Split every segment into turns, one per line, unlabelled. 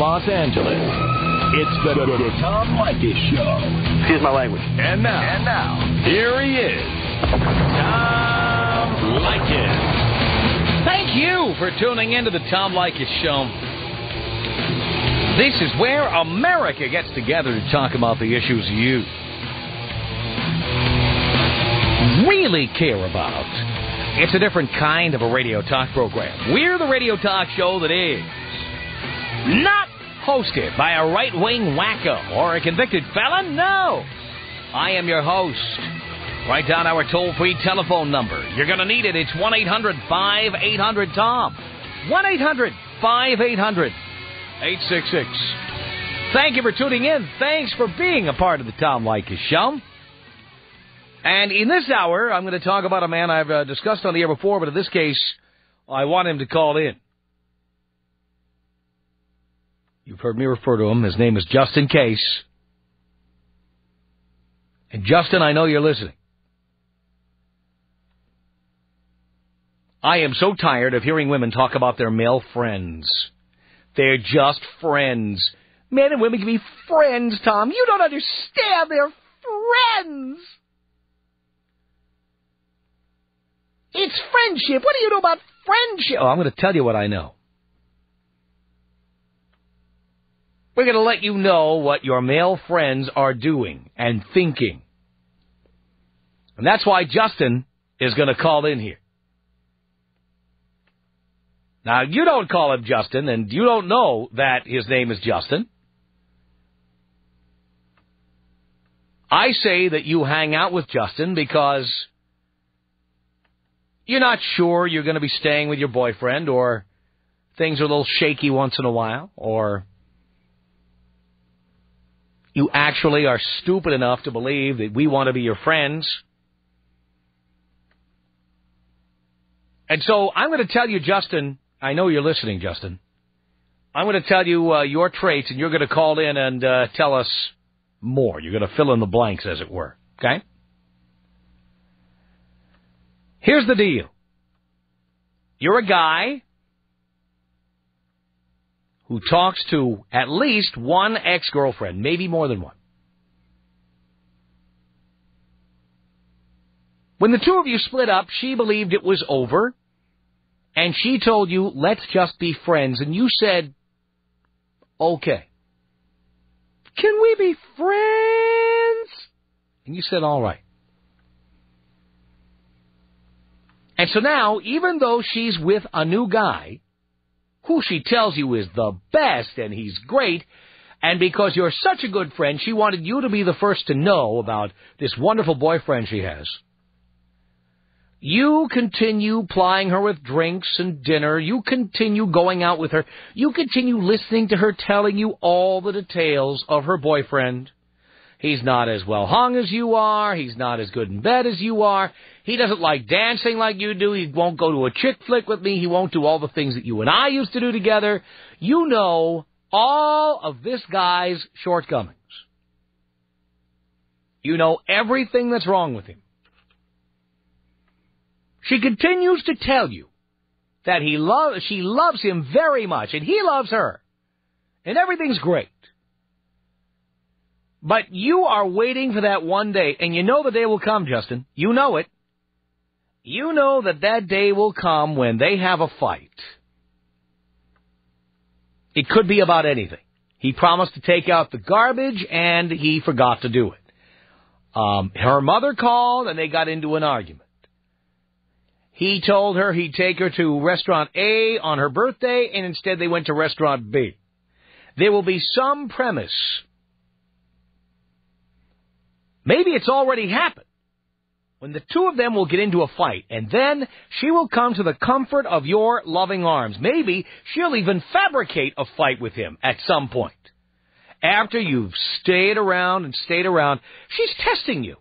Los Angeles, it's the Tom Leykis Show.
Excuse my language.
And now, here he is, Tom Leykis.
Thank you for tuning into the Tom Leykis Show. This is where America gets together to talk about the issues you really care about. It's a different kind of a radio talk program. We're the radio talk show that is not hosted by a right-wing wacko or a convicted felon. No. I am your host. Write down our toll-free telephone number. You're going to need it. It's 1-800-5800-TOM. 1-800-5800-866. Thank you for tuning in. Thanks for being a part of the Tom Leykis Show. And in this hour, I'm going to talk about a man I've discussed on the air before, but in this case, I want him to call in. You've heard me refer to him. His name is Justin Case. And Justin, I know you're listening. I am so tired of hearing women talk about their male friends. They're just friends. Men and women can be friends, Tom. You don't understand. They're friends. It's friendship. What do you know about friendship? Oh, I'm going to tell you what I know. We're going to let you know what your male friends are doing and thinking. And that's why Justin is going to call in here. Now, you don't call him Justin, and you don't know that his name is Justin. I say that you hang out with Justin because you're not sure you're going to be staying with your boyfriend, or things are a little shaky once in a while, or you actually are stupid enough to believe that we want to be your friends. And so I'm going to tell you, Justin, I know you're listening, Justin. I'm going to tell you your traits, and you're going to call in and tell us more. You're going to fill in the blanks, as it were. Okay? Here's the deal. You're a guy who talks to at least one ex-girlfriend, maybe more than one. When the two of you split up, she believed it was over, and she told you, let's just be friends, and you said, okay. Can we be friends? And you said, all right. And so now, even though she's with a new guy, who she tells you is the best and he's great, and because you're such a good friend, she wanted you to be the first to know about this wonderful boyfriend she has. You continue plying her with drinks and dinner. You continue going out with her. You continue listening to her telling you all the details of her boyfriend. He's not as well hung as you are. He's not as good in bed as you are. He doesn't like dancing like you do. He won't go to a chick flick with me. He won't do all the things that you and I used to do together. You know all of this guy's shortcomings. You know everything that's wrong with him. She continues to tell you that she loves him very much, and he loves her, and everything's great. But you are waiting for that one day, and you know the day will come, Justin. You know it. You know that day will come when they have a fight. It could be about anything. He promised to take out the garbage, and he forgot to do it. Her mother called, and they got into an argument. He told her he'd take her to restaurant A on her birthday, and instead they went to restaurant B. There will be some premise. Maybe it's already happened, when the two of them will get into a fight, and then she will come to the comfort of your loving arms. Maybe she'll even fabricate a fight with him at some point. After you've stayed around, she's testing you.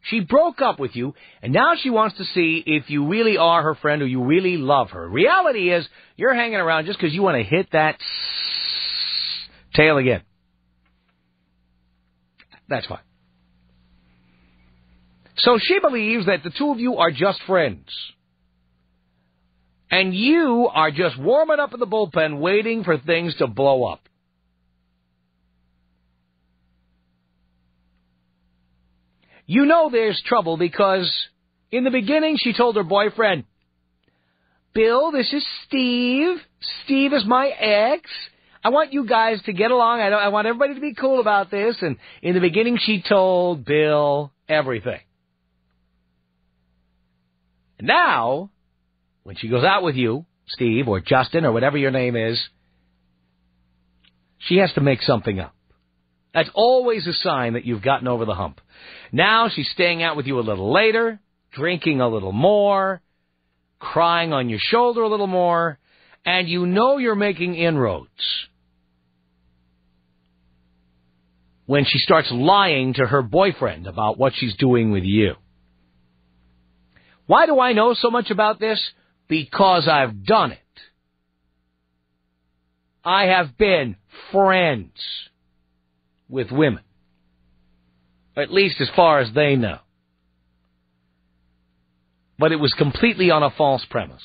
She broke up with you, and now she wants to see if you really are her friend or you really love her. Reality is, you're hanging around just because you want to hit that tail again. That's fine. So she believes that the two of you are just friends. And you are just warming up in the bullpen waiting for things to blow up. you know there's trouble because in the beginning she told her boyfriend, Bill, this is Steve. Steve is my ex. I want you guys to get along. I want everybody to be cool about this. And in the beginning, she told Bill everything. And now, when she goes out with you, Steve or Justin or whatever your name is, she has to make something up. That's always a sign that you've gotten over the hump. Now she's staying out with you a little later, drinking a little more, crying on your shoulder a little more, and you know you're making inroads when she starts lying to her boyfriend about what she's doing with you. Why do I know so much about this? Because I've done it. I have been friends with women, at least as far as they know. But it was completely on a false premise.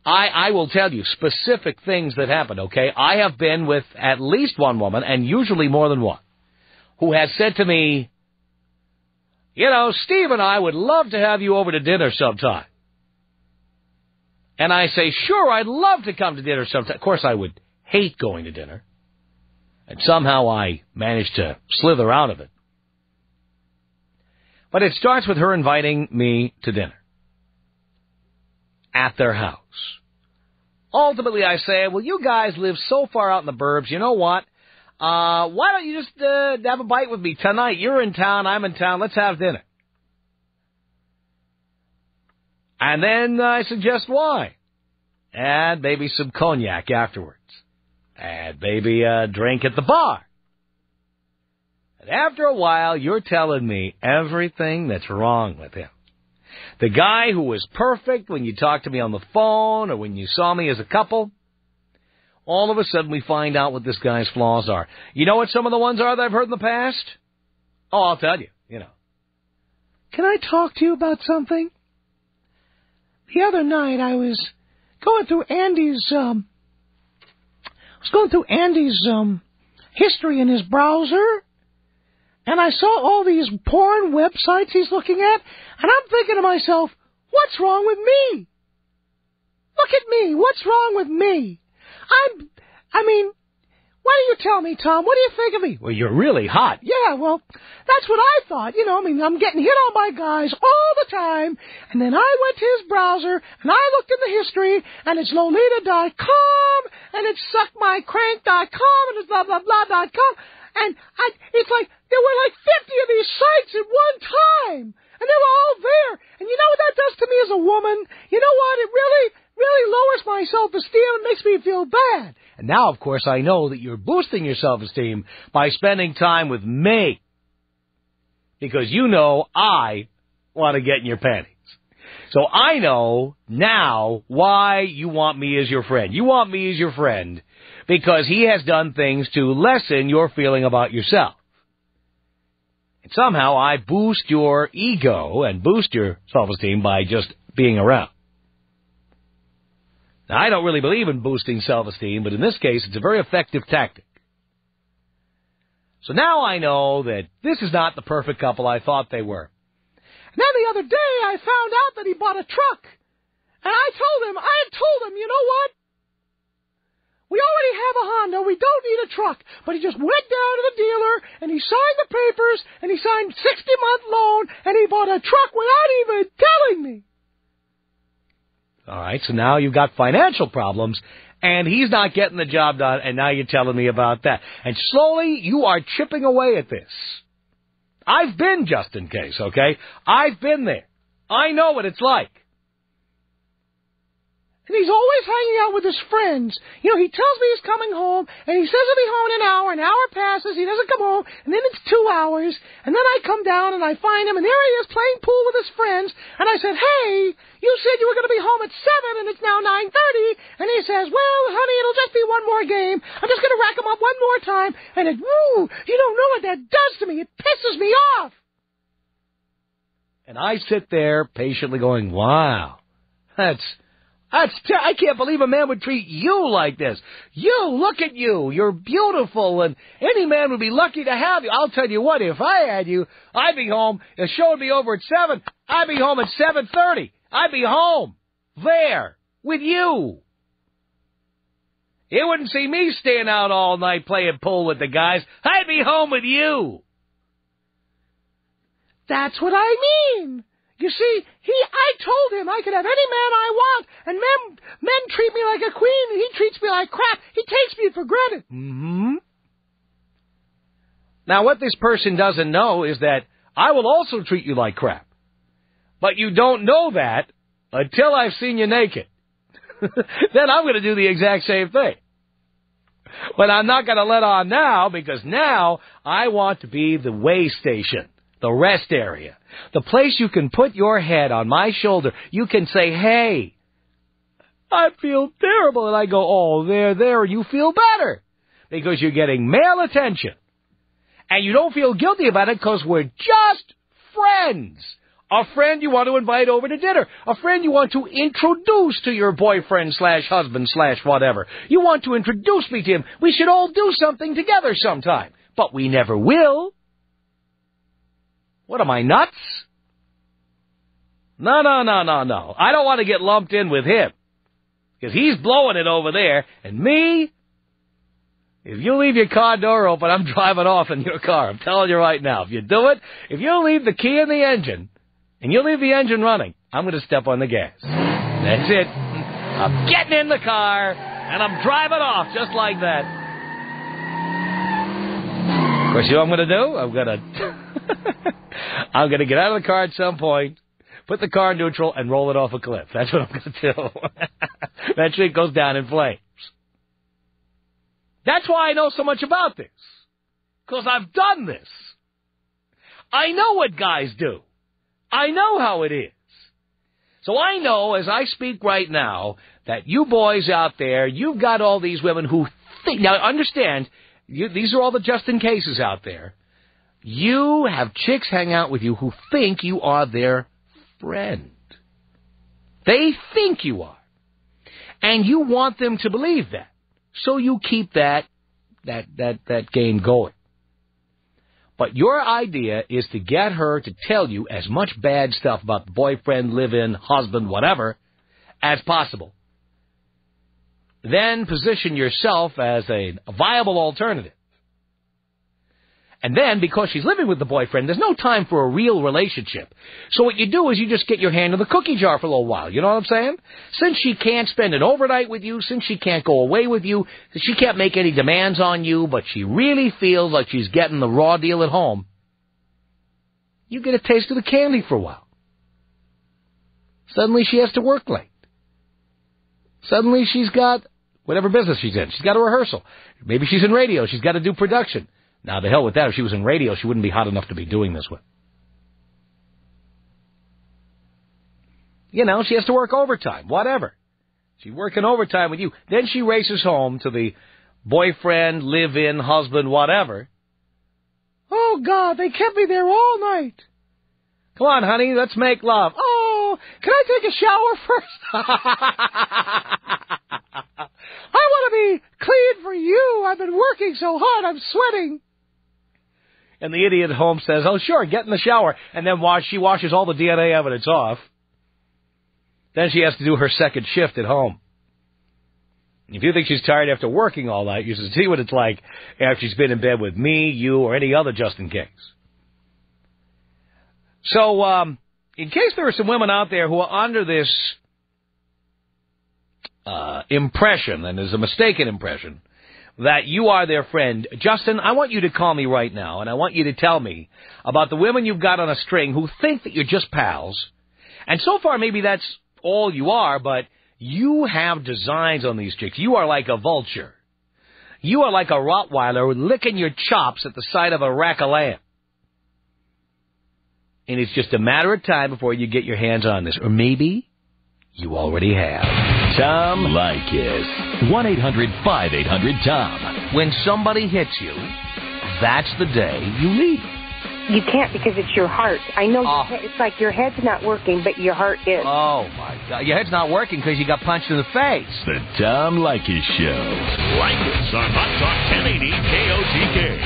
I will tell you specific things that happened, okay? I have been with at least one woman, and usually more than one, who has said to me, you know, Steve and I would love to have you over to dinner sometime. And I say, sure, I'd love to come to dinner sometime. Of course, I would hate going to dinner. And somehow I managed to slither out of it. But it starts with her inviting me to dinner at their house. Ultimately, I say, well, you guys live so far out in the burbs, you know what? Why don't you just have a bite with me tonight? You're in town, I'm in town, let's have dinner. And then I suggest wine. And maybe some cognac afterwards. And maybe a drink at the bar. And after a while, you're telling me everything that's wrong with him. The guy who was perfect when you talked to me on the phone or when you saw me as a couple, all of a sudden we find out what this guy's flaws are. You know what some of the ones are that I've heard in the past? Oh, I'll tell you, you know. Can I talk to you about something? The other night I was going through Andy's history in his browser, and I saw all these porn websites he's looking at, and I'm thinking to myself, what's wrong with me? Look at me. What's wrong with me? Why don't you tell me, Tom? What do you think of me? Well, you're really hot. Yeah, well, that's what I thought. You know, I'm getting hit on by guys all the time. And then I went to his browser, and I looked in the history, and it's Lolita.com, and it's SuckMyCrank.com, and it's blah, blah, blah.com. And it's like, there were like 50 of these sites at one time. And they were all there. And you know what that does to me as a woman? You know what? It really lowers my self-esteem and makes me feel bad. And now, of course, I know that you're boosting your self-esteem by spending time with me. Because you know I want to get in your panties. So I know now why you want me as your friend. You want me as your friend because he has done things to lessen your feeling about yourself. And somehow I boost your ego and boost your self-esteem by just being around. Now, I don't really believe in boosting self-esteem, but in this case, it's a very effective tactic. So now I know that this is not the perfect couple I thought they were. And then the other day, I found out that he bought a truck. And I had told him, you know what? We already have a Honda. We don't need a truck. But he just went down to the dealer, and he signed the papers, and he signed 60-month loan, and he bought a truck without even telling me. All right, so now you've got financial problems, and he's not getting the job done, and now you're telling me about that. And slowly, you are chipping away at this. I've been just in case, okay? I've been there. I know what it's like. And he's always hanging out with his friends. You know, he tells me he's coming home, and he says he'll be home in an hour passes, he doesn't come home, and then it's 2 hours, and then I come down and I find him, and there he is playing pool with his friends, and I said, hey, you said you were going to be home at 7, and it's now 9:30, and he says, well, honey, it'll just be one more game. I'm just going to rack him up one more time, and you don't know what that does to me. It pisses me off. And I sit there patiently going, wow, that's I can't believe a man would treat you like this. Look at you. You're beautiful, and any man would be lucky to have you. I'll tell you what, if I had you, I'd be home. The show would be over at 7. I'd be home at 7:30. I'd be home there with you. You wouldn't see me staying out all night playing pool with the guys. I'd be home with you. That's what I mean. You see, I told him I could have any man I want, and men treat me like a queen, and he treats me like crap. He takes me for granted. Mm-hmm. Now, what this person doesn't know is that I will also treat you like crap. But you don't know that until I've seen you naked. Then I'm going to do the exact same thing. But I'm not going to let on now, because now I want to be the way station. The rest area. The place you can put your head on my shoulder. You can say, hey, I feel terrible. And I go, oh, there, you feel better. Because you're getting male attention. And you don't feel guilty about it because we're just friends. A friend you want to invite over to dinner. A friend you want to introduce to your boyfriend/husband/whatever. You want to introduce me to him. We should all do something together sometime. But we never will. What am I, nuts? No. I don't want to get lumped in with him. Because he's blowing it over there. And me, if you leave your car door open, I'm driving off in your car. I'm telling you right now. If you do it, if you leave the key in the engine, and you leave the engine running, I'm going to step on the gas. That's it. I'm getting in the car, and I'm driving off just like that. Of course, you know what I'm going to do? I'm going to get out of the car at some point, put the car in neutral, and roll it off a cliff. That's what I'm going to do. Eventually, it goes down in flames. That's why I know so much about this. Because I've done this. I know what guys do. I know how it is. So I know, as I speak right now, that you boys out there, you've got all these women who think... Now, understand, these are all the just-in-cases out there. You have chicks hang out with you who think you are their friend. They think you are. And you want them to believe that. So you keep that game going. But your idea is to get her to tell you as much bad stuff about the boyfriend, live-in, husband, whatever, as possible. Then position yourself as a viable alternative. And then, because she's living with the boyfriend, there's no time for a real relationship. So what you do is you just get your hand in the cookie jar for a little while. You know what I'm saying? Since she can't spend an overnight with you, since she can't go away with you, she can't make any demands on you, but she really feels like she's getting the raw deal at home, you get a taste of the candy for a while. Suddenly she has to work late. Suddenly she's got whatever business she's in. She's got a rehearsal. Maybe she's in radio. She's got to do production. Now, the hell with that. If she was in radio, she wouldn't be hot enough to be doing this with. You know, she has to work overtime, whatever. She's working overtime with you. Then she races home to the boyfriend, live-in, husband, whatever. Oh, God, they kept me there all night. Come on, honey, let's make love. Oh, can I take a shower first? I want to be clean for you. I've been working so hard, I'm sweating. And the idiot at home says, oh, sure, get in the shower. And then she washes all the DNA evidence off. Then she has to do her second shift at home. If you think she's tired after working all night, you should see what it's like after she's been in bed with me, you, or any other just in case. So, in case there are some women out there who are under this impression, and there's a mistaken impression, that you are their friend, Justin, I want you to call me right now, and I want you to tell me about the women you've got on a string who think that you're just pals. And so far, maybe that's all you are, but you have designs on these chicks. You are like a vulture. You are like a Rottweiler licking your chops at the sight of a rack of lamb. And it's just a matter of time before you get your hands on this. Or maybe you already have.
Tom Leykis. 1-800-5800-TOM.
When somebody hits you, that's the day you leave.
you can't because it's your heart. I know it's like your head's not working, but your heart is.
Oh, my God. Your head's not working because you got punched in the face.
The Tom Leykis Show. Leykis on Hot Talk 1080 KOTK.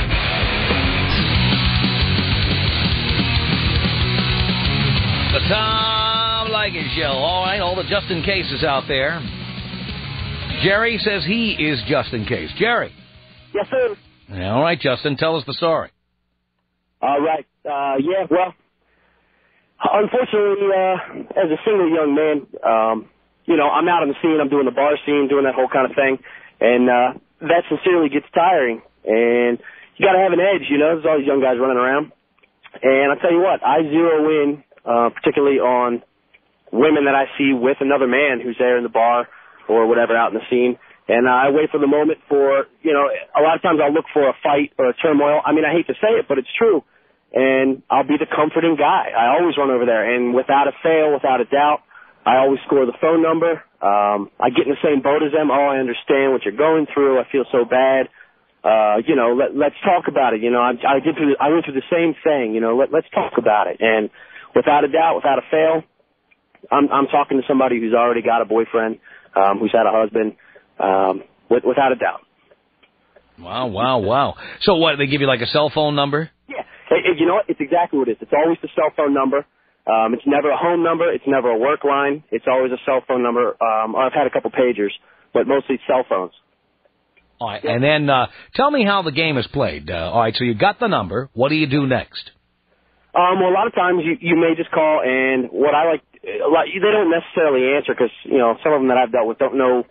The Tom Leykis Show. All right, all the just in cases out there. Jerry says he is just in case. Jerry.
Yes, sir.
All right, Justin, tell us the story.
All right. Yeah, well, unfortunately, as a single young man, I'm out on the scene. I'm doing the bar scene, doing that whole kind of thing. And that sincerely gets tiring. And you got to have an edge, There's all these young guys running around. And I'll tell you what, I zero in particularly on women that I see with another man who's there in the bar or whatever out in the scene. And I wait for the moment for, a lot of times I'll look for a fight or a turmoil. I mean, I hate to say it, but it's true. And I'll be the comforting guy. I always run over there. And without a fail, without a doubt, I always score the phone number. I get in the same boat as them. Oh, I understand what you're going through. I feel so bad. Let's talk about it. I went through the same thing. Let's talk about it. And without a doubt, without a fail, I'm talking to somebody who's already got a boyfriend, who's had a husband, without a doubt.
Wow. So what, they give you like a cell phone number?
Yeah. You know what? It's exactly what it is. It's always the cell phone number. It's never a home number. It's never a work line. It's always a cell phone number. I've had a couple pagers, but mostly cell phones.
All right. And then tell me how the game is played. All right, so you got the number. What do you do next?
Well, a lot of times you may just call, and what I like, they don't necessarily answer because, some of them that I've dealt with don't know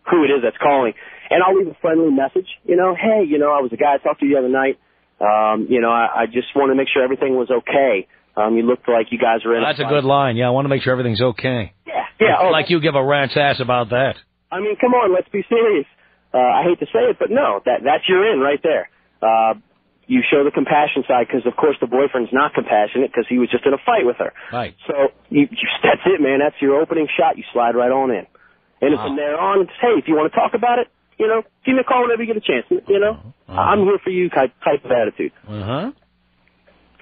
who it is that's calling. And I'll leave a friendly message, hey, I was a guy I talked to the other night. I just want to make sure everything was okay. You looked like you guys were in
That's a good line. Yeah, I want to make sure everything's okay.
Yeah. Oh,
like you give a rat's ass about that.
I mean, come on, let's be serious. I hate to say it, but no, that's your in right there. You show the compassion side because, of course, the boyfriend's not compassionate because he was just in a fight with her.
Right.
So that's it, man. That's your opening shot. You slide right on in. And from there on, it's, hey, if you want to talk about it, give me a call whenever you get a chance. I'm here for you type of attitude.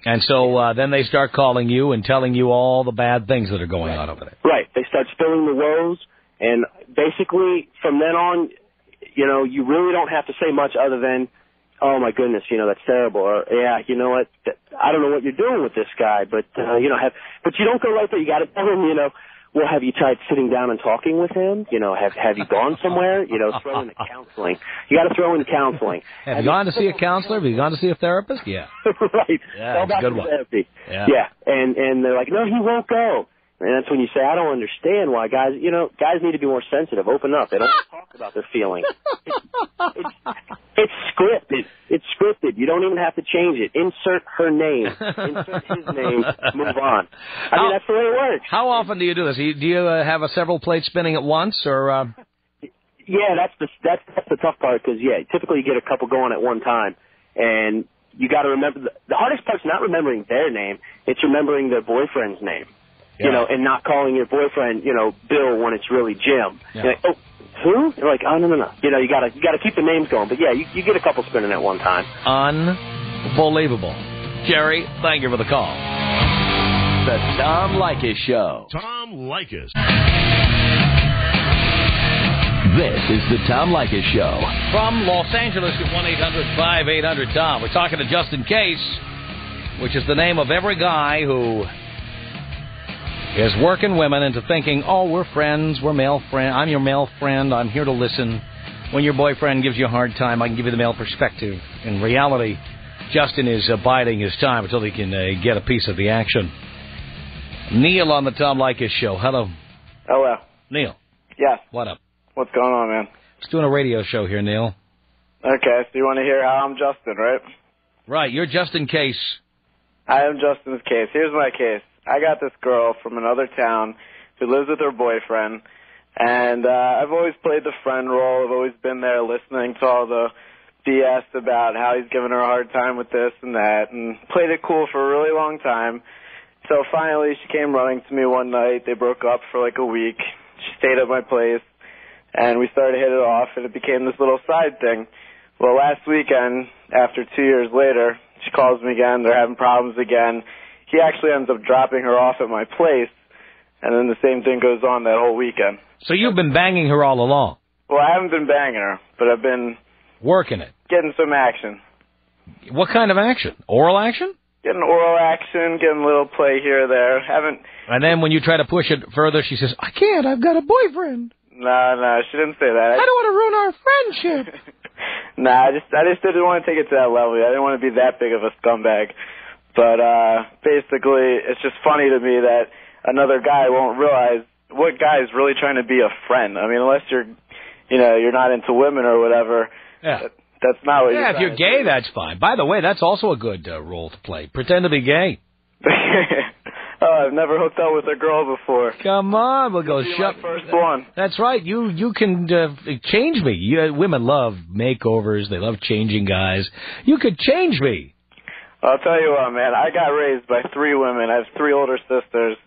And so then they start calling you and telling you all the bad things that are going on over there.
Right. They start spilling the woes, and basically from then on, you really don't have to say much other than, oh, my goodness, that's terrible. Or, yeah, you know what, I don't know what you're doing with this guy, but, but you don't go right there. You got to tell him, well, have you tried sitting down and talking with him? Have you gone somewhere? Throw in the counseling. You got to throw in counseling.
Have you gone to see a counselor? Have you gone to see a therapist? Yeah.
Right.
Yeah, that's a good one.
Therapy. Yeah. And they're like, no, he won't go. And that's when you say, I don't understand why guys need to be more sensitive, open up. They don't want to talk about their feelings. It's scripted. It's scripted. You don't even have to change it. Insert her name. Insert his name. Move on. I mean, that's the way it works.
How often do you do this? Do you have several plates spinning at once, or?
Yeah, that's the tough part because typically you get a couple going at one time, and you got to remember the hardest part's not remembering their name. It's remembering their boyfriend's name.
Yeah.
And not calling your boyfriend, Bill when it's really Jim.
Yeah.
You're like, oh, who? You're like, oh, no. You gotta keep the names going. But yeah, you get a couple spinning at one time.
Unbelievable. Jerry, thank you for the call.
The Tom Leykis Show.
Tom Leykis.
This is the Tom Leykis Show.
From Los Angeles at 1-800-5800-TOM. We're talking to Just In Case, which is the name of every guy who is working women into thinking, oh, we're friends, we're male friend. I'm your male friend. I'm here to listen. When your boyfriend gives you a hard time, I can give you the male perspective. In reality, Justin is biding his time until he can get a piece of the action. Neil on the Tom Leykis Show. Hello.
Hello.
Neil.
Yes.
What up?
What's going on, man?
Just doing a radio show here, Neil.
Okay, so you want to hear how I'm Justin, right?
Right, you're Just In Case.
I am Justin's case. Here's my case. I got this girl from another town who lives with her boyfriend, and I've always played the friend role. I've always been there listening to all the BS about how he's giving her a hard time with this and that, and played it cool for a really long time. So finally she came running to me one night. They broke up for like a week. She stayed at my place, and we started to hit it off, and it became this little side thing. Well, last weekend, after 2 years later, She calls me again. They're having problems again. He actually ends up dropping her off at my place, and then the same thing goes on that whole weekend.
So you've been banging her all along?
Well, I haven't been banging her, but I've been...
working it?
Getting some action.
What kind of action? Oral action?
Getting oral action, getting a little play here or there.
And then when you try to push it further, she says, I can't, I've got a boyfriend.
No, she didn't say that.
I don't want to ruin our friendship.
I just didn't want to take it to that level. I didn't want to be that big of a scumbag. But basically, it's just funny to me that another guy won't realize what guy is really trying to be a friend. I mean, unless you're not into women or whatever.
Yeah.
That's not what you're
if you're gay, that's fine. By the way, that's also a good role to play. Pretend to be gay.
Oh, I've never hooked up with a girl before.
Come on, we'll go shut.
My first one.
That's right. You can change me. Women love makeovers. They love changing guys. You could change me.
I'll tell you what, man. I got raised by 3 women. I have 3 older sisters,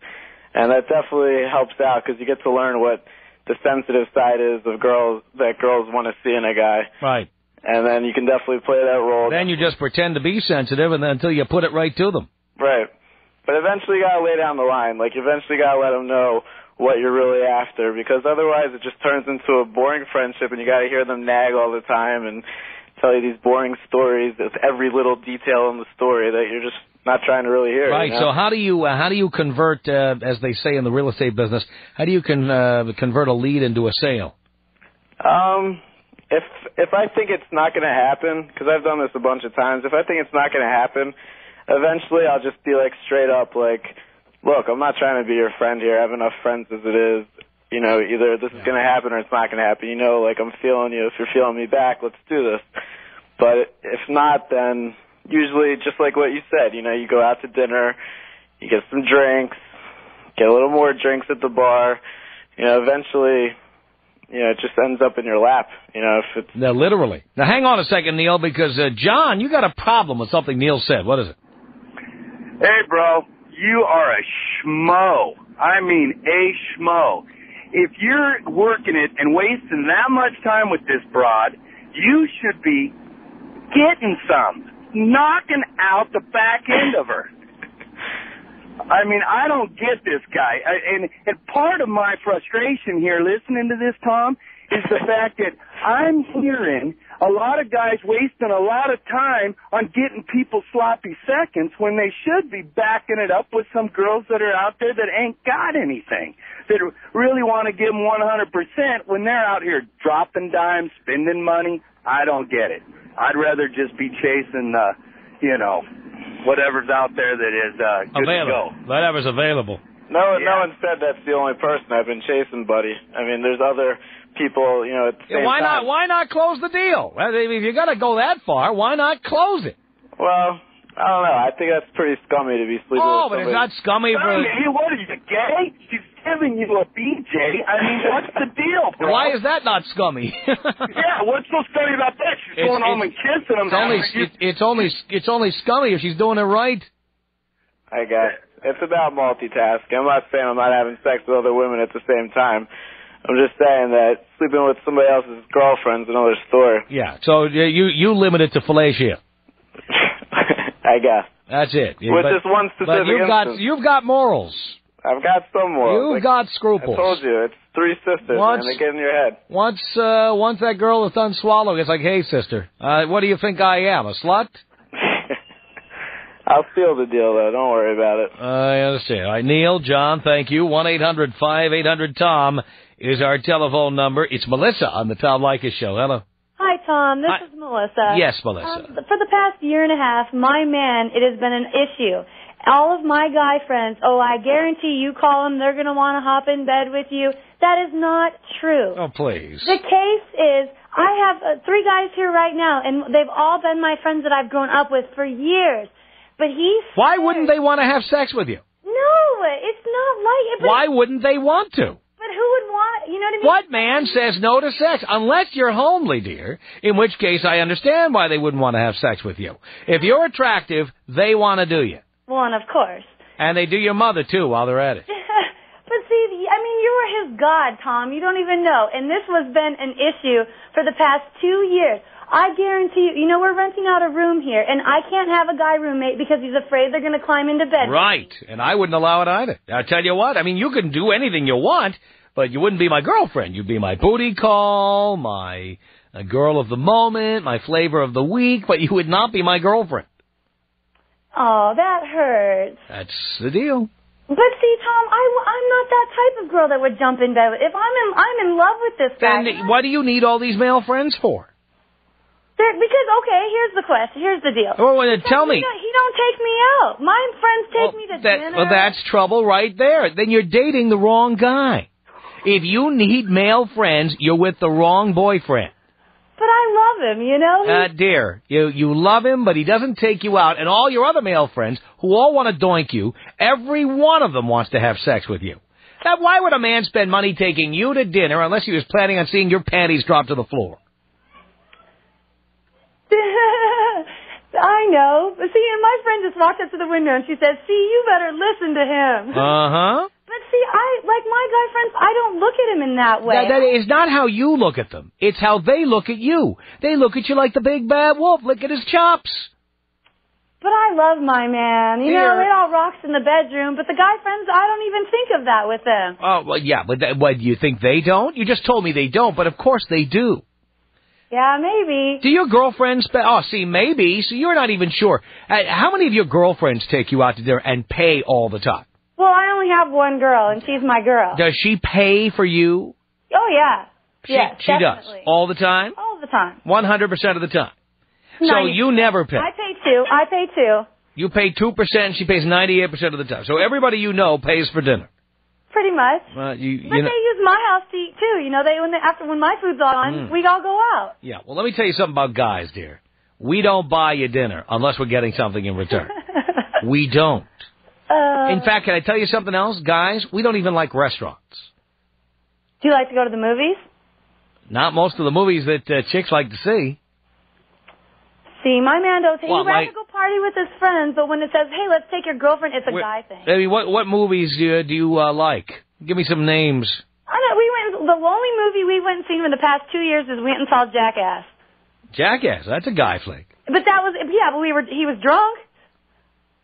and that definitely helps out because you get to learn what the sensitive side is of girls that girls want to see in a guy.
Right.
And then you can definitely play that role.
Then you just pretend to be sensitive, and then until you put it right to them.
Right. But eventually you got to lay down the line. Like, eventually you got to let them know what you're really after, because otherwise it just turns into a boring friendship, and you got to hear them nag all the time and tell you these boring stories with every little detail in the story that you're just not trying to really hear.
Right.
You know?
So how do you convert, as they say in the real estate business, how do you convert a lead into a sale?
If I think it's not going to happen, because I've done this a bunch of times, if I think it's not going to happen, eventually I'll just be like straight up like, look, I'm not trying to be your friend here. I have enough friends as it is. You know, either this is going to happen or it's not going to happen. You know, like, I'm feeling you. If you're feeling me back, let's do this. But if not, then usually just like what you said, you know, you go out to dinner, you get some drinks, get a little more drinks at the bar. You know, eventually, you know, it just ends up in your lap, you know, if it's...
No, literally. Now, hang on a second, Neil, because, John, you got a problem with something Neil said. What is it?
Hey, bro, you are a schmo. I mean, a schmo. If you're working it and wasting that much time with this broad, you should be getting some, knocking out the back end of her. I mean, I don't get this guy. And part of my frustration here listening to this, Tom, is the fact that I'm hearing a lot of guys wasting a lot of time on getting people sloppy seconds when they should be backing it up with some girls that are out there that ain't got anything, that really want to give them 100% when they're out here dropping dimes, spending money. I don't get it. I'd rather just be chasing, whatever's out there that is good
available.
to go.
Whatever's available.
No one said that's the only person I've been chasing, buddy. I mean, there's other people, you know, at the same time.
Why not close the deal? If you got to go that far, why not close it?
Well, I don't know. I think that's pretty scummy to be sleeping with somebody.
Oh, but it's not scummy for...
Hey, what are you, gay? She's giving you a BJ. I mean, what's the deal, bro?
Why is that not scummy?
Yeah, what's so scummy about that? She's going home and kissing him.
It's only scummy if she's doing it right.
I guess. It's about multitasking. I'm not saying I'm not having sex with other women at the same time. I'm just saying that sleeping with somebody else's girlfriend's another story.
Yeah, so you limit it to fellatio.
I guess.
That's it.
With this one specific instance.
You've got morals.
I've got some morals.
You've got scruples.
I told you, it's 3 sisters, man. They get in your head.
Once that girl is done swallowing, it's like, hey, sister, what do you think I am, a slut?
I'll seal the deal, though. Don't worry about it.
I understand. All right, Neil, John, thank you. 1-800-5800-TOM is our telephone number. It's Melissa on the Tom Leykis Show. Hello.
Hi, Tom. This is Melissa.
Yes, Melissa.
For the past year and a half, my man, it has been an issue. All of my guy friends, I guarantee you call them, they're going to want to hop in bed with you. That is not true.
Oh, please.
The case is, I have 3 guys here right now, and they've all been my friends that I've grown up with for years. But
why wouldn't they want to have sex with you?
No, it's not like it.
Why wouldn't they want to?
But who would want, you know what I mean?
What man says no to sex? Unless you're homely, dear, in which case I understand why they wouldn't want to have sex with you. If you're attractive, they want to do you.
Well, and of course.
And they do your mother, too, while they're at it.
But see, I mean, you were his God, Tom. You don't even know. And this has been an issue for the past 2 years. I guarantee you, we're renting out a room here, and I can't have a guy roommate because he's afraid they're going to climb into bed.
Right, and I wouldn't allow it either. I'll tell you what, I mean, you can do anything you want, but you wouldn't be my girlfriend. You'd be my booty call, my girl of the moment, my flavor of the week, but you would not be my girlfriend.
Oh, that hurts.
That's the deal.
But see, Tom, I'm not that type of girl that would jump in bed with. If I'm in love with this guy.
Then why do you need all these male friends for?
Because, okay, here's the question. Here's the deal.
Well, tell me.
He don't take me out. My friends take me to dinner.
Well, that's trouble right there. Then you're dating the wrong guy. If you need male friends, you're with the wrong boyfriend.
But I love him,
Dear, you love him, but he doesn't take you out. And all your other male friends, who all want to doink you, every one of them wants to have sex with you. Now, why would a man spend money taking you to dinner unless he was planning on seeing your panties drop to the floor?
I know. But see, and my friend just walked up to the window and she said, see, you better listen to him.
Uh-huh.
But see, like my guy friends, I don't look at him in that way.
That is not how you look at them. It's how they look at you. They look at you like the big bad wolf licking his chops.
But I love my man. It all rocks in the bedroom. But the guy friends, I don't even think of that with them.
Oh, well, yeah, but what, do you think they don't? You just told me they don't, but of course they do.
Yeah, maybe.
Do your girlfriends maybe, so you're not even sure. How many of your girlfriends take you out to dinner and pay all the time?
Well, I only have one girl, and she's my girl.
Does she pay for you?
Oh, yeah.
She does. All the time?
All the time.
100% of the time. So you never pay.
I pay 2. You
pay 2%, and she pays 98% of the time. So everybody you know pays for dinner.
Pretty much.
But
they use my house to eat, too. When my food's on, we all go out.
Yeah, well, let me tell you something about guys, dear. We don't buy you dinner unless we're getting something in return. We don't. In fact, can I tell you something else? Guys, we don't even like restaurants.
Do you like to go to the movies?
Not most of the movies that chicks like to see.
See, my man don't say he'd rather go party with his friends, but when it says, hey, let's take your girlfriend, it's a guy thing.
I mean, what movies do you like? Give me some names.
I know, the only movie we went and seen in the past 2 years is we went and saw Jackass.
Jackass, that's a guy flick.
But that was, but he was drunk.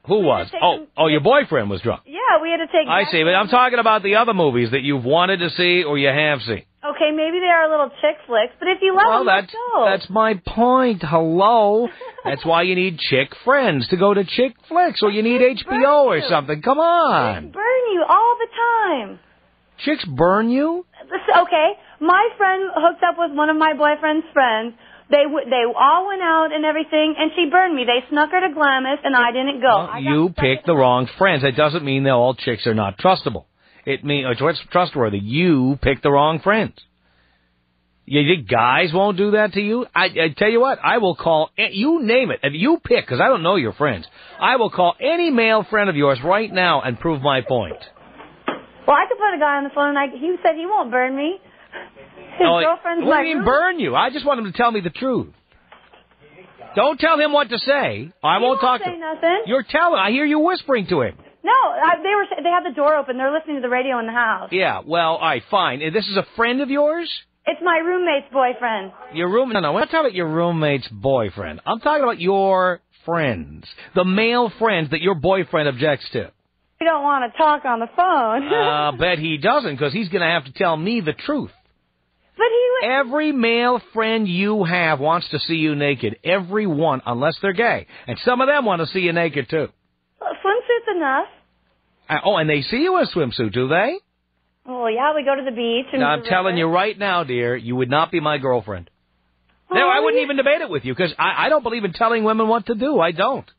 Who was? Your boyfriend was drunk.
Yeah, we had to take...
I see, but I'm talking about the other movies that you've wanted to see or you have seen.
Okay, maybe they are little chick flicks, but if you love them, let's go.
That's my point. Hello. That's why you need chick friends to go to chick flicks, or you need HBO or something. Come on.
Chicks burn you all the time.
Chicks burn you?
Okay, my friend hooked up with one of my boyfriend's friends. They all went out and everything, and she burned me. They snuck her to Glamis, and I didn't go.
Well, you picked the wrong friends. That doesn't mean that all chicks are not trustable. It means trustworthy. You picked the wrong friends. You think guys won't do that to you? I tell you what, I will call, you name it. If you pick, because I don't know your friends, I will call any male friend of yours right now and prove my point.
Well, I could put a guy on the phone, and he said he won't burn me. His girlfriend's
what do you mean burn you? I just want him to tell me the truth. Don't tell him what to say. I won't talk to him.
Nothing.
You're telling. I hear you whispering to him.
No, they had the door open. They're listening to the radio in the house.
Yeah, well, all right, fine. This is a friend of yours?
It's my roommate's boyfriend.
Your roommate? No, we're not talking about your roommate's boyfriend. I'm talking about your friends, the male friends that your boyfriend objects to.
You don't want to talk on the phone.
Bet he doesn't, because he's going to have to tell me the truth.
But
every male friend you have wants to see you naked. Every one, unless they're gay. And some of them want to see you naked, too.
Well, swimsuit's enough.
And they see you in a swimsuit, do they?
Oh, yeah, we go to the beach. And
I'm telling you right now, dear, you would not be my girlfriend. Oh, no, I wouldn't even debate it with you, because I don't believe in telling women what to do. I don't.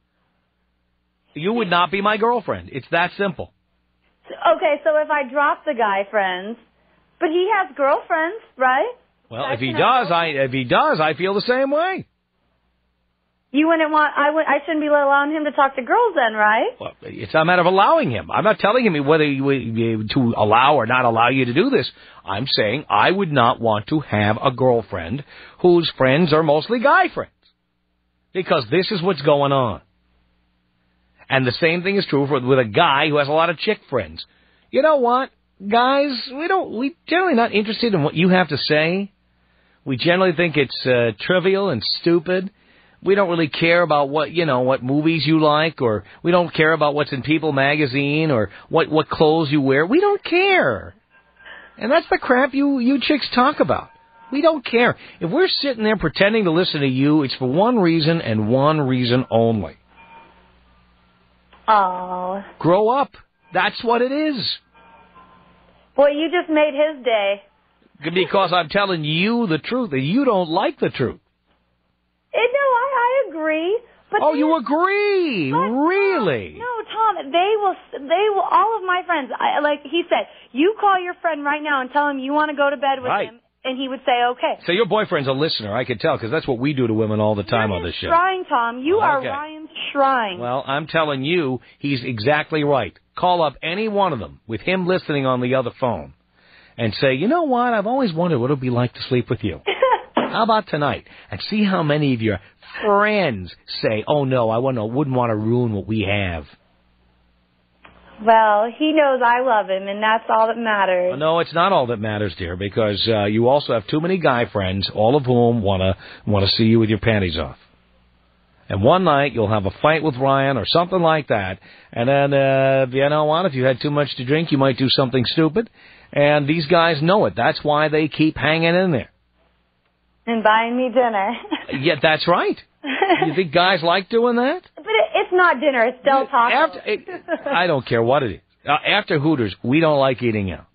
You would not be my girlfriend. It's that simple.
Okay, so if I drop the guy friends, but he has girlfriends, right?
Well, if he does, I feel the same way.
You wouldn't want, I shouldn't be allowing him to talk to girls then, right?
Well, it's not a matter of allowing him. I'm not telling him whether to allow or not allow you to do this. I'm saying I would not want to have a girlfriend whose friends are mostly guy friends. Because this is what's going on. And the same thing is true with a guy who has a lot of chick friends. You know what? Guys, we're generally not interested in what you have to say. We generally think it's trivial and stupid. We don't really care about what movies you like, or we don't care about what's in People magazine, or what clothes you wear. We don't care. And that's the crap you chicks talk about. We don't care. If we're sitting there pretending to listen to you, it's for one reason and one reason only.
Oh.
Grow up. That's what it is.
Boy, you just made his day.
Because I'm telling you the truth, and you don't like the truth.
No, I agree. But
you agree? Really?
No, Tom, they will, all of my friends, like he said, you call your friend right now and tell him you want to go to bed with him, and he would say okay.
So your boyfriend's a listener, I could tell, because that's what we do to women all the time on this show.
Shrine, Tom. You are Ryan's shrine.
Well, I'm telling you, he's exactly right. Call up any one of them with him listening on the other phone and say, you know what, I've always wondered what it would be like to sleep with you. How about tonight? And see how many of your friends say, oh, no, I wouldn't want to ruin what we have.
Well, he knows I love him, and that's all that matters.
No, it's not all that matters, dear, because you also have too many guy friends, all of whom want to see you with your panties off. And one night you'll have a fight with Ryan or something like that, and then, you know what, if you had too much to drink, you might do something stupid, and these guys know it. That's why they keep hanging in there.
And buying me dinner.
Yeah, that's right. You think guys like doing that?
But it's not dinner. It's Del Taco.
I don't care what it is. After Hooters, we don't like eating out.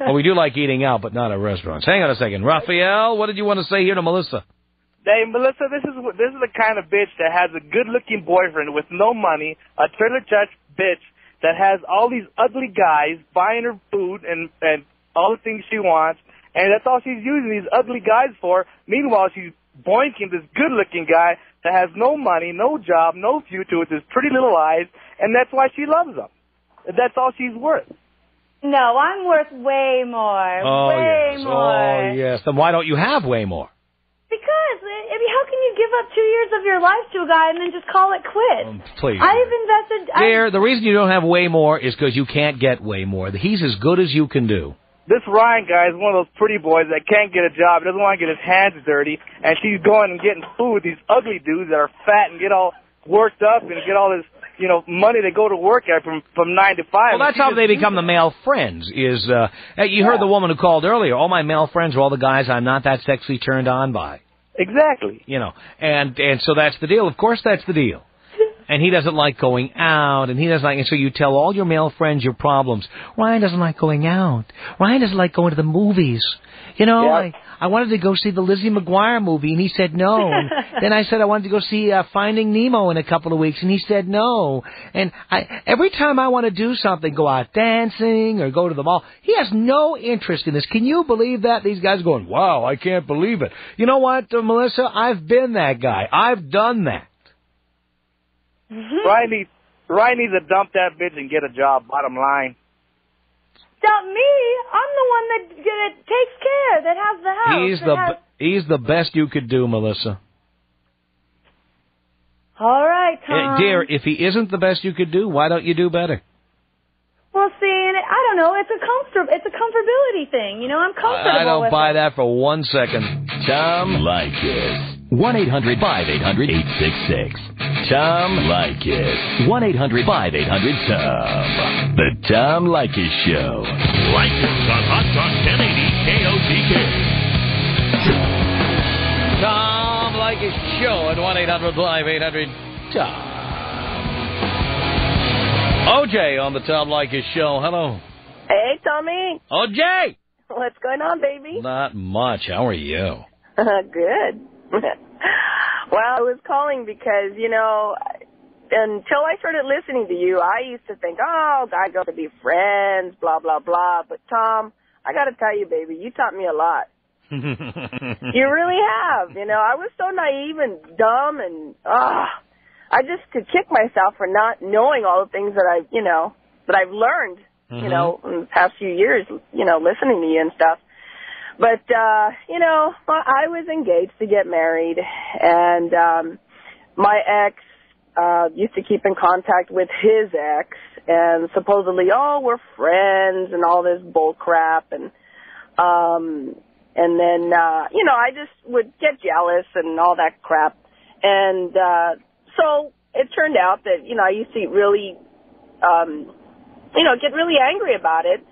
Well, we do like eating out, but not at restaurants. Hang on a second. Raphael, what did you want to say here to Melissa?
Hey, Melissa, this is the kind of bitch that has a good-looking boyfriend with no money, a trailer trash bitch that has all these ugly guys buying her food and all the things she wants, and that's all she's using these ugly guys for. Meanwhile, she's boinking this good-looking guy that has no money, no job, no future with his pretty little eyes, and that's why she loves him. That's all she's worth.
No, I'm worth way more. Way more.
Oh, yes. Then why don't you have way more?
Because, I mean, how can you give up 2 years of your life to a guy and then just call it quits?
Please.
I've invested...
The reason you don't have way more is because you can't get way more. He's as good as you can do.
This Ryan guy is one of those pretty boys that can't get a job, doesn't want to get his hands dirty, and she's going and getting food with these ugly dudes that are fat and get all worked up and get all this, money they go to work at from 9 to 5.
Well, that's how they become the male friends. You heard the woman who called earlier. All my male friends are all the guys I'm not that sexually turned on by.
Exactly.
And so that's the deal. Of course, that's the deal. And he doesn't like going out, and so you tell all your male friends your problems. Ryan doesn't like going out. Ryan doesn't like going to the movies. I wanted to go see the Lizzie McGuire movie, and he said no. And then I said I wanted to go see Finding Nemo in a couple of weeks, and he said no. And every time I want to do something, go out dancing or go to the mall, he has no interest in this. Can you believe that? These guys are going, wow, I can't believe it. You know what, Melissa? I've been that guy. I've done that.
Ryan needs to dump that bitch and get a job, bottom line.
Dump me? I'm the one that takes care, that has the house.
He's the best you could do, Melissa.
All right, Tom.
Dear, if he isn't the best you could do, why don't you do better?
Well, see, I don't know. It's a comfortability thing. I'm comfortable
I don't
with
buy
it.
that for 1 second.
Tom Leykis. 1-800-5800-866. Tom Leykis. 1-800-5800-TOM. The Tom Leykis Show. Like us on Hot Talk 1080 KOTK.
Tom Leykis Show at 1-800-5800-TOM. OJ on the Tom Leykis Show. Hello.
Hey, Tommy.
OJ.
What's going on, baby?
Not much. How are you?
Good. Well, I was calling because, until I started listening to you, I used to think, guys got to be friends, blah, blah, blah. But, Tom, I got to tell you, baby, you taught me a lot. You really have. I was so naive and dumb, and I just could kick myself for not knowing all the things that I've learned, in the past few years, listening to you and stuff. But, I was engaged to get married, and my ex used to keep in contact with his ex, and supposedly, we're friends and all this bull crap. And And then, you know, I just would get jealous and all that crap. And so it turned out that, you know, I used to really, you know, get really angry about it.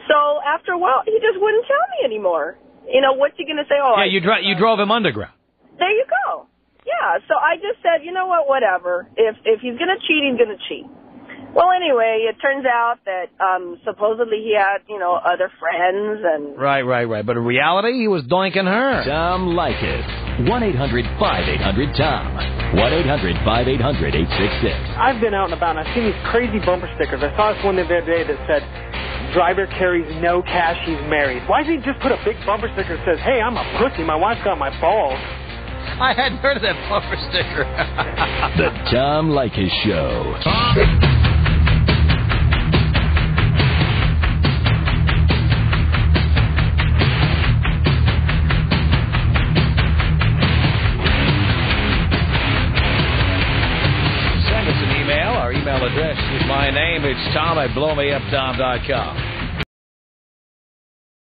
So after a while, he just wouldn't tell me anymore. You know, what's he going to say? Oh,
yeah, you drove him underground.
There you go. Yeah, so I just said, you know what, whatever. If he's going to cheat, he's going to cheat. Well, anyway, it turns out that supposedly he had, you know, other friends and...
Right. But in reality, he was doinking her.
Tom Leykis. 1-800-5800-TOM. 1-800-5800-866.
I've been out and about, and I've seen these crazy bumper stickers. I saw this one the other day that said, driver carries no cash, he's married. Why doesn't he just put a big bumper sticker that says, hey, I'm a pussy, my wife got my balls?
I hadn't heard of that bumper sticker.
The Tom Leykis Show.
Send us an email. Our email address is my name. It's Tom at blowmeuptom.com.